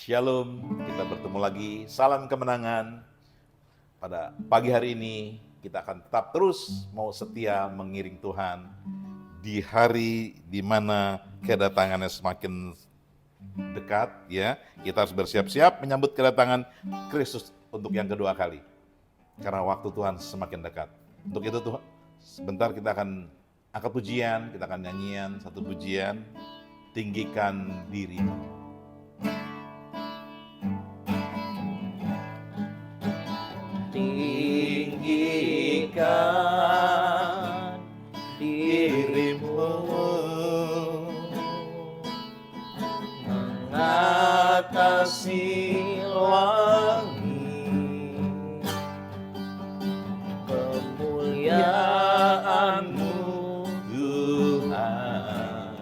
Shalom, kita bertemu lagi. Salam kemenangan. Pada pagi hari ini kita akan tetap terus mau setia mengiring Tuhan di hari di mana kedatangannya semakin dekat, ya. Kita harus bersiap-siap menyambut kedatangan Kristus untuk yang kedua kali. Karena waktu Tuhan semakin dekat. Untuk itu Tuhan, sebentar kita akan angkat pujian, kita akan nyanyian satu pujian, tinggikan dirimu. Tinggikan dirimu, mengatasi langit, kemuliaan-Mu Tuhan,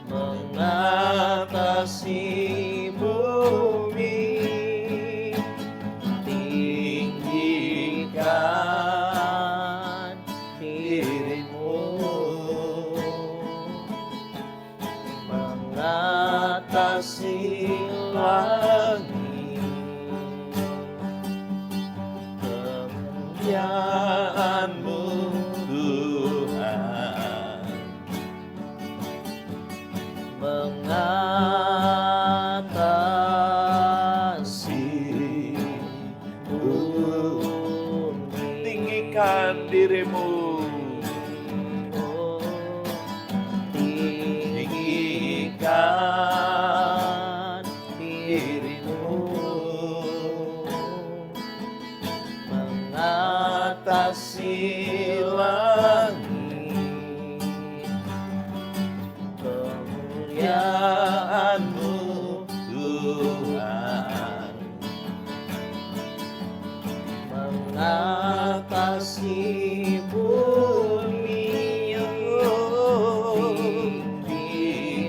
mengatasi bumi. Tinggikan dirimu, mengatasi langit, kemuliaan-Mu Tuhan, mengatasi bumi. Tinggikan dirimu, tinggikan dirimu, mengatasi langit, kemuliaan-Mu Tuhan, mengatasi bumi.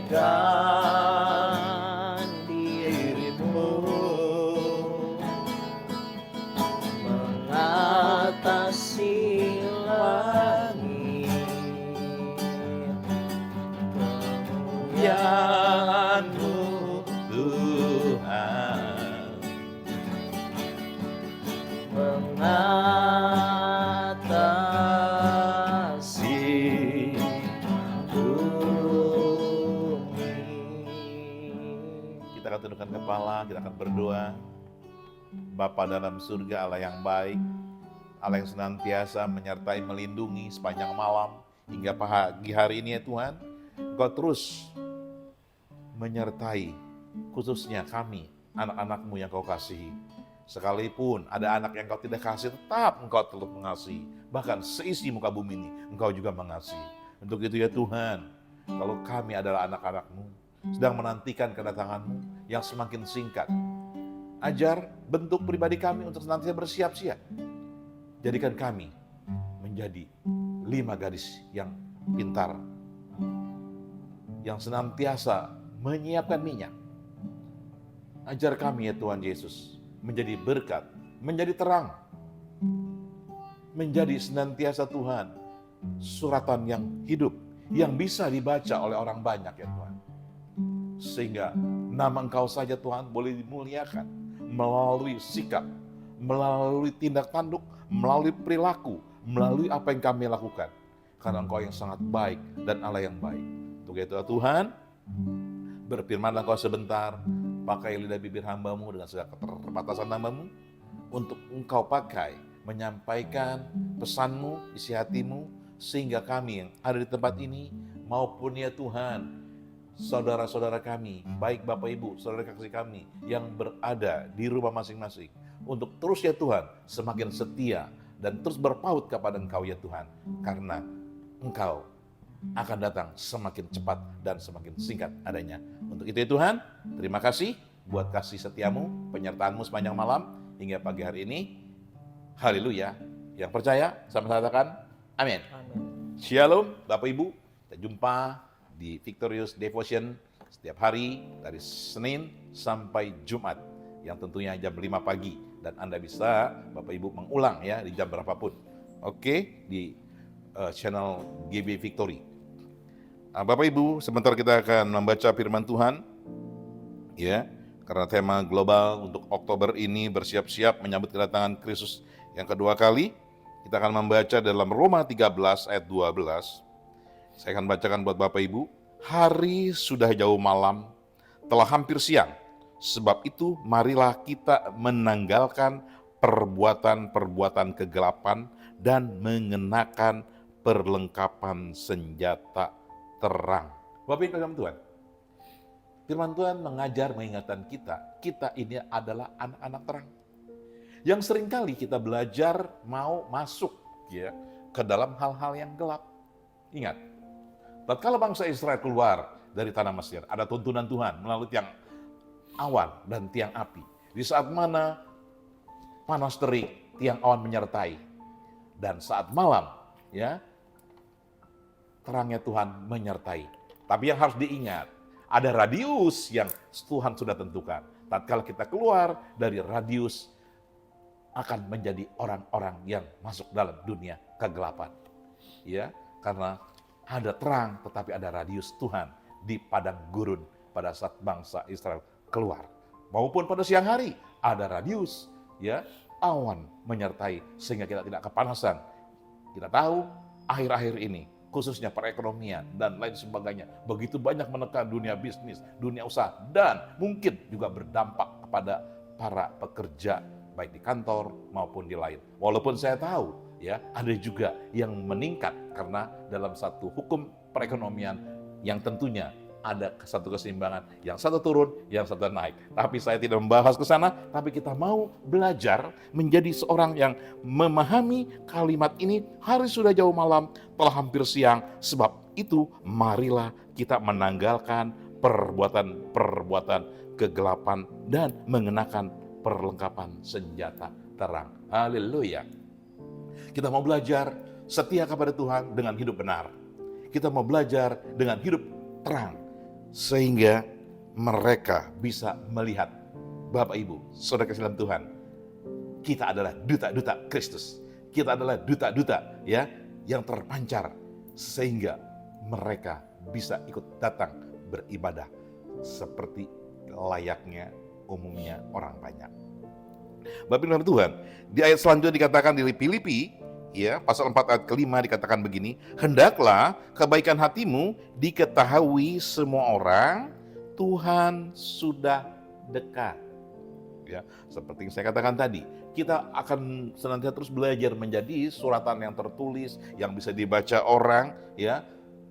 Tinggikan dirimu, mengatasi langit, kemuliaan-Mu Tuhan, mengatasi bumi. kita akan tundukkan kepala, kita akan berdoa. Bapa dalam surga, Allah yang baik, Allah yang senantiasa menyertai, melindungi sepanjang malam hingga pagi hari ini ya Tuhan. Engkau terus menyertai khususnya kami, anak-anak-Mu yang Kau kasihi. Sekalipun ada anak yang Kau tidak kasih, tetap Engkau tetap mengasihi. Bahkan seisi muka bumi ini, Engkau juga mengasihi. Untuk itu ya Tuhan, kalau kami adalah anak-anak-Mu, sedang menantikan kedatangan-Mu yang semakin singkat, ajar bentuk pribadi kami untuk senantiasa bersiap-siap. Jadikan kami menjadi 5 gadis yang pintar, yang senantiasa menyiapkan minyak. Ajar kami ya Tuhan Yesus, menjadi berkat, menjadi terang, menjadi senantiasa Tuhan, suratan yang hidup, yang bisa dibaca oleh orang banyak ya Tuhan. Sehingga nama Engkau saja Tuhan boleh dimuliakan melalui sikap, melalui tindak tanduk, melalui perilaku, melalui apa yang kami lakukan. Karena Engkau yang sangat baik dan Allah yang baik. Untuk itu Tuhan, berfirmanlah Engkau sebentar, pakai lidah bibir hamba-Mu dengan segala keterbatasan hamba-Mu, untuk Engkau pakai menyampaikan pesan-Mu, isi hati-Mu, sehingga kami yang ada di tempat ini, maupun ya Tuhan, saudara-saudara kami, baik Bapak Ibu, saudara kasih kami yang berada di rumah masing-masing, untuk terus ya Tuhan semakin setia dan terus berpaut kepada Engkau ya Tuhan, karena Engkau akan datang semakin cepat dan semakin singkat adanya. Untuk itu ya Tuhan, terima kasih buat kasih setiamu, penyertaan-Mu sepanjang malam hingga pagi hari ini. Haleluya. Yang percaya sama saya katakan amin. Shalom Bapak Ibu, kita jumpa di Victorious Devotion setiap hari dari Senin sampai Jumat yang tentunya jam 5 pagi, dan Anda bisa Bapak Ibu mengulang ya di jam berapapun. Oke, di channel GB Victory. Bapak Ibu, sebentar kita akan membaca firman Tuhan ya. Karena tema global untuk Oktober ini bersiap-siap menyambut kedatangan Kristus yang kedua kali. Kita akan membaca dalam Roma 13 ayat 12. Saya akan bacakan buat Bapak Ibu. Hari sudah jauh malam, telah hampir siang. Sebab itu marilah kita menanggalkan perbuatan-perbuatan kegelapan dan mengenakan perlengkapan senjata terang. Bapak Ibu dalam Tuhan, firman Tuhan mengajar mengingatkan kita ini adalah anak-anak terang. Yang seringkali kita belajar mau masuk ya ke dalam hal-hal yang gelap. Ingat, tatkala bangsa Israel keluar dari tanah Mesir, ada tuntunan Tuhan melalui tiang awan dan tiang api. Di saat mana panas terik, tiang awan menyertai. Dan saat malam, ya, terangnya Tuhan menyertai. Tapi yang harus diingat, ada radius yang Tuhan sudah tentukan. Tatkala kita keluar dari radius, akan menjadi orang-orang yang masuk dalam dunia kegelapan. Ya, karena ada terang tetapi ada radius Tuhan di padang gurun pada saat bangsa Israel keluar. Maupun pada siang hari ada radius, ya, awan menyertai sehingga kita tidak kepanasan. Kita tahu akhir-akhir ini khususnya perekonomian dan lain sebagainya begitu banyak menekan dunia bisnis, dunia usaha, dan mungkin juga berdampak kepada para pekerja baik di kantor maupun di lain. Walaupun saya tahu ya ada juga yang meningkat karena dalam satu hukum perekonomian yang tentunya ada satu keseimbangan, yang satu turun, yang satu naik. Tapi saya tidak membahas ke sana, tapi kita mau belajar menjadi seorang yang memahami kalimat ini. Hari sudah jauh malam, telah hampir siang, sebab itu marilah kita menanggalkan perbuatan-perbuatan kegelapan dan mengenakan perlengkapan senjata terang. Haleluya. Kita mau belajar setia kepada Tuhan dengan hidup benar. Kita mau belajar dengan hidup terang. Sehingga mereka bisa melihat, Bapak Ibu, saudara kasih dalam Tuhan, kita adalah duta-duta Kristus. Kita adalah duta-duta ya yang terpancar. Sehingga mereka bisa ikut datang beribadah seperti layaknya umumnya orang banyak. Bapak Ibu dalam Tuhan, di ayat selanjutnya dikatakan di Filipi, ya, pasal 4 ayat ke-5 dikatakan begini, hendaklah kebaikan hatimu diketahui semua orang, Tuhan sudah dekat. Ya, seperti yang saya katakan tadi, kita akan senantiasa terus belajar menjadi suratan yang tertulis, yang bisa dibaca orang, ya.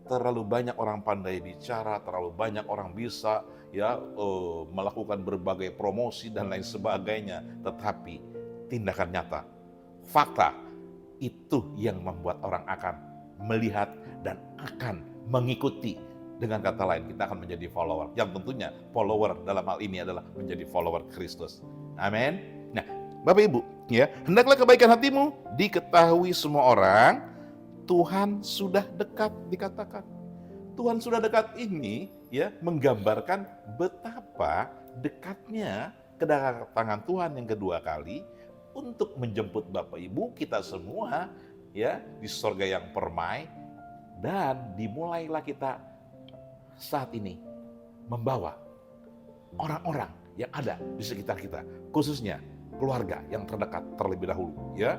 Terlalu banyak orang pandai bicara, terlalu banyak orang bisa ya melakukan berbagai promosi dan lain sebagainya, tetapi tindakan nyata, fakta itu yang membuat orang akan melihat dan akan mengikuti. Dengan kata lain, kita akan menjadi follower. Yang tentunya follower dalam hal ini adalah menjadi follower Kristus. Amin. Nah, Bapak Ibu, ya, hendaklah kebaikan hatimu diketahui semua orang, Tuhan sudah dekat, dikatakan. Tuhan sudah dekat ini ya menggambarkan betapa dekatnya kedatangan Tuhan yang kedua kali untuk menjemput Bapak Ibu kita semua ya di surga yang permai, dan dimulailah kita saat ini membawa orang-orang yang ada di sekitar kita, khususnya keluarga yang terdekat terlebih dahulu ya.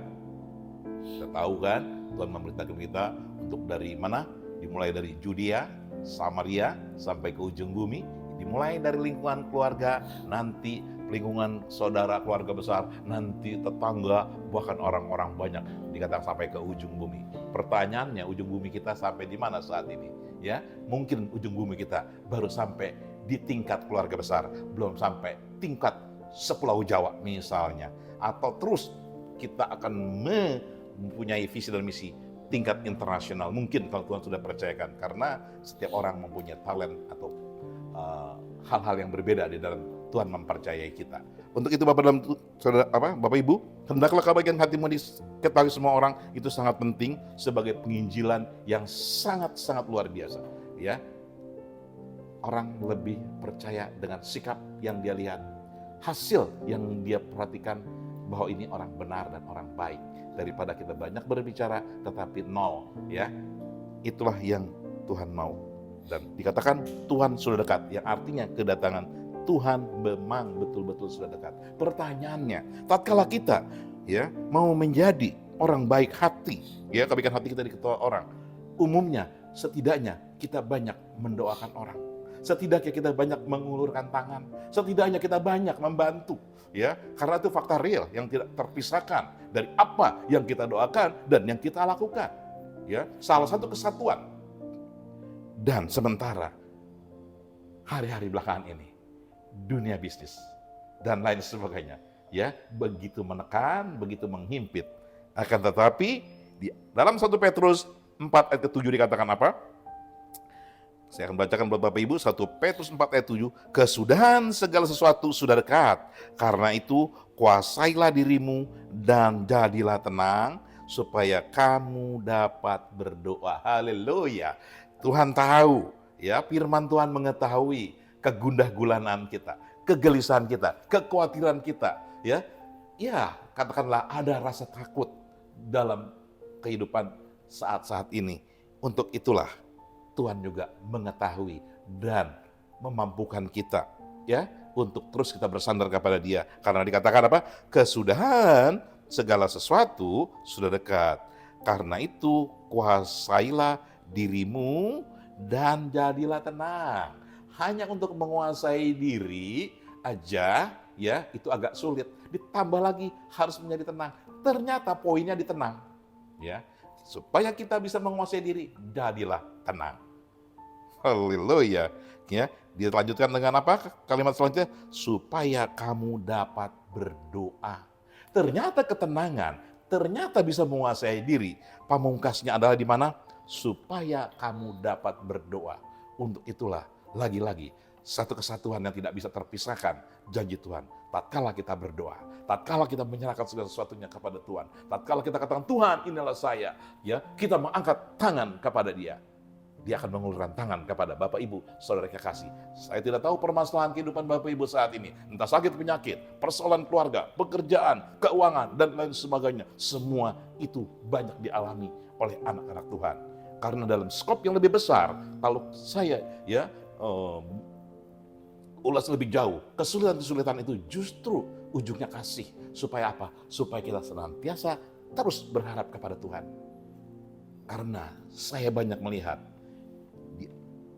Kita tahu kan Tuhan memerintahkan kita untuk dari mana? Dimulai dari Judea, Samaria, sampai ke ujung bumi. Dimulai dari lingkungan keluarga, nanti lingkungan saudara, keluarga besar, nanti tetangga, bahkan orang-orang banyak. Dikatakan sampai ke ujung bumi. Pertanyaannya, ujung bumi kita sampai di mana saat ini? Ya, mungkin ujung bumi kita baru sampai di tingkat keluarga besar, belum sampai tingkat sepulau Jawa misalnya. Atau terus kita akan mempunyai visi dan misi tingkat internasional, mungkin kalau Tuhan sudah percayakan, karena setiap orang mempunyai talent atau hal-hal yang berbeda di dalam Tuhan mempercayai kita. Untuk itu Bapak Ibu, hendaklah kebaikan hatimu diketahui semua orang, itu sangat penting sebagai penginjilan yang sangat-sangat luar biasa. Ya, orang lebih percaya dengan sikap yang dia lihat, hasil yang dia perhatikan bahwa ini orang benar dan orang baik, daripada kita banyak berbicara tetapi nol ya. Itulah yang Tuhan mau. Dan dikatakan Tuhan sudah dekat, yang artinya kedatangan Tuhan memang betul-betul sudah dekat. Pertanyaannya, tatkala kita ya mau menjadi orang baik hati, ya kebaikan hati kita diketahui orang, umumnya setidaknya kita banyak mendoakan orang. Setidaknya kita banyak mengulurkan tangan, setidaknya kita banyak membantu, ya, karena itu fakta real yang tidak terpisahkan dari apa yang kita doakan dan yang kita lakukan, ya, salah satu kesatuan. Dan sementara hari-hari belakangan ini, dunia bisnis dan lain sebagainya, ya, begitu menekan, begitu menghimpit. Akan tetapi di dalam 1 Petrus 4 ayat ke-7 dikatakan apa? Saya akan bacakan buat Bapak Ibu, 1 Petrus 4 ayat 7. Kesudahan segala sesuatu sudah dekat. Karena itu kuasailah dirimu dan jadilah tenang supaya kamu dapat berdoa. Haleluya. Tuhan tahu, ya, firman Tuhan mengetahui kegundah gulanan kita, kegelisahan kita, kekhawatiran kita, ya. Ya, katakanlah ada rasa takut dalam kehidupan saat-saat ini. Untuk itulah Tuhan juga mengetahui dan memampukan kita, ya, untuk terus kita bersandar kepada Dia. Karena dikatakan apa? Kesudahan segala sesuatu sudah dekat. Karena itu kuasailah dirimu dan jadilah tenang. Hanya untuk menguasai diri aja, ya, itu agak sulit. Ditambah lagi harus menjadi tenang. Ternyata poinnya di tenang, ya. Supaya kita bisa menguasai diri, jadilah tenang. Haleluya. Ya, dia lanjutkan dengan apa? Kalimat selanjutnya, supaya kamu dapat berdoa. Ternyata ketenangan, ternyata bisa menguasai diri. Pamungkasnya adalah di mana? Supaya kamu dapat berdoa. Untuk itulah, lagi-lagi, satu kesatuan yang tidak bisa terpisahkan, janji Tuhan. Tatkala kita berdoa, tatkala kita menyerahkan segala sesuatunya kepada Tuhan, tatkala kita katakan, Tuhan inilah saya, ya, kita mengangkat tangan kepada Dia. Dia akan mengulurkan tangan kepada Bapak Ibu, saudara kekasih. Saya tidak tahu permasalahan kehidupan Bapak Ibu saat ini. Entah sakit penyakit, persoalan keluarga, pekerjaan, keuangan, dan lain sebagainya. Semua itu banyak dialami oleh anak-anak Tuhan. Karena dalam skop yang lebih besar, kalau saya ulas lebih jauh, kesulitan-kesulitan itu justru ujungnya kasih. Supaya apa? Supaya kita senantiasa terus berharap kepada Tuhan. Karena saya banyak melihat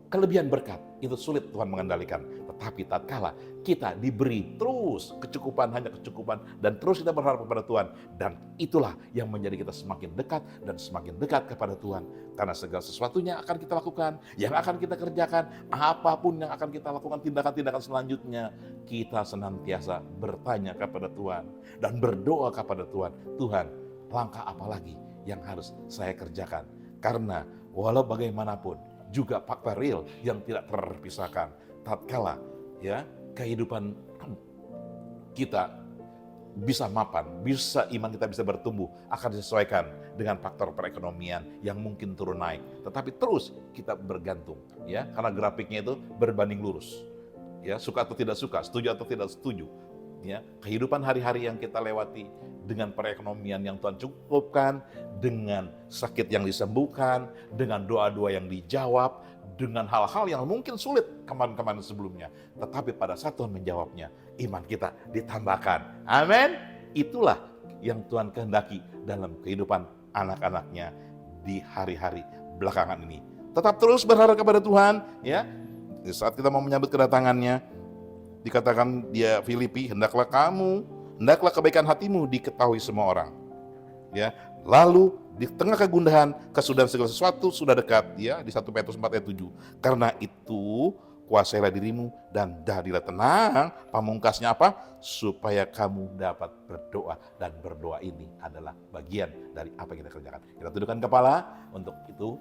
kelebihan berkat itu sulit Tuhan mengendalikan. Tetapi tatkala kita diberi terus kecukupan, hanya kecukupan, dan terus kita berharap kepada Tuhan, dan itulah yang menjadi kita semakin dekat dan semakin dekat kepada Tuhan. Karena segala sesuatunya akan kita lakukan, yang akan kita kerjakan, apapun yang akan kita lakukan, tindakan-tindakan selanjutnya, kita senantiasa bertanya kepada Tuhan dan berdoa kepada Tuhan. Tuhan, langkah apa lagi yang harus saya kerjakan? Karena walau bagaimanapun juga fakta real yang tidak terpisahkan. Tatkala, ya, kehidupan kita bisa mapan, bisa iman kita bisa bertumbuh, akan disesuaikan dengan faktor perekonomian yang mungkin turun naik. Tetapi terus kita bergantung, ya, karena grafiknya itu berbanding lurus. Ya, suka atau tidak suka, setuju atau tidak setuju. Ya, kehidupan hari-hari yang kita lewati dengan perekonomian yang Tuhan cukupkan, dengan sakit yang disembuhkan, dengan doa-doa yang dijawab, dengan hal-hal yang mungkin sulit kemarin-kemarin sebelumnya. Tetapi pada saat Tuhan menjawabnya, iman kita ditambahkan. Amin. Itulah yang Tuhan kehendaki dalam kehidupan anak-anaknya di hari-hari belakangan ini. Tetap terus berharap kepada Tuhan, ya. Di saat kita mau menyambut kedatangannya, dikatakan dia Filipi, hendaklah kebaikan hatimu diketahui semua orang. Ya, lalu di tengah kegundahan, kesudahan segala sesuatu sudah dekat, ya, di 1 Petrus 4 ayat 7. Karena itu kuasailah dirimu dan jadilah tenang. Pamungkasnya apa? Supaya kamu dapat berdoa, dan berdoa ini adalah bagian dari apa yang kita kerjakan. Kita tundukkan kepala. Untuk itu,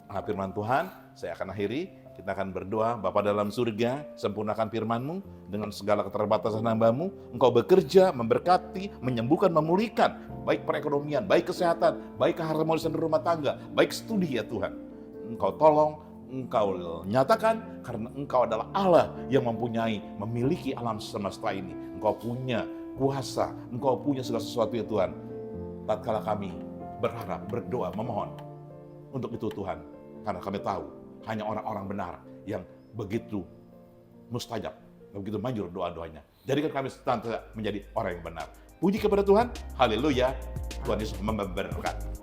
firman Tuhan saya akan akhiri. Kita akan berdoa. Bapa dalam surga, sempurnakan firman-Mu dengan segala keterbatasan hamba-Mu. Engkau bekerja, memberkati, menyembuhkan, memulihkan, baik perekonomian, baik kesehatan, baik keharmonisan rumah tangga, baik studi, ya Tuhan. Engkau tolong, Engkau nyatakan, karena Engkau adalah Allah yang memiliki alam semesta ini. Engkau punya kuasa, Engkau punya segala sesuatu, ya Tuhan. Tatkala kami berharap, berdoa, memohon untuk itu Tuhan, karena kami tahu hanya orang-orang benar yang begitu mustajab begitu manjur doa-doanya. Jadikan kami senantiasa menjadi orang yang benar. Puji kepada Tuhan, haleluya, Tuhan Yesus memberkati.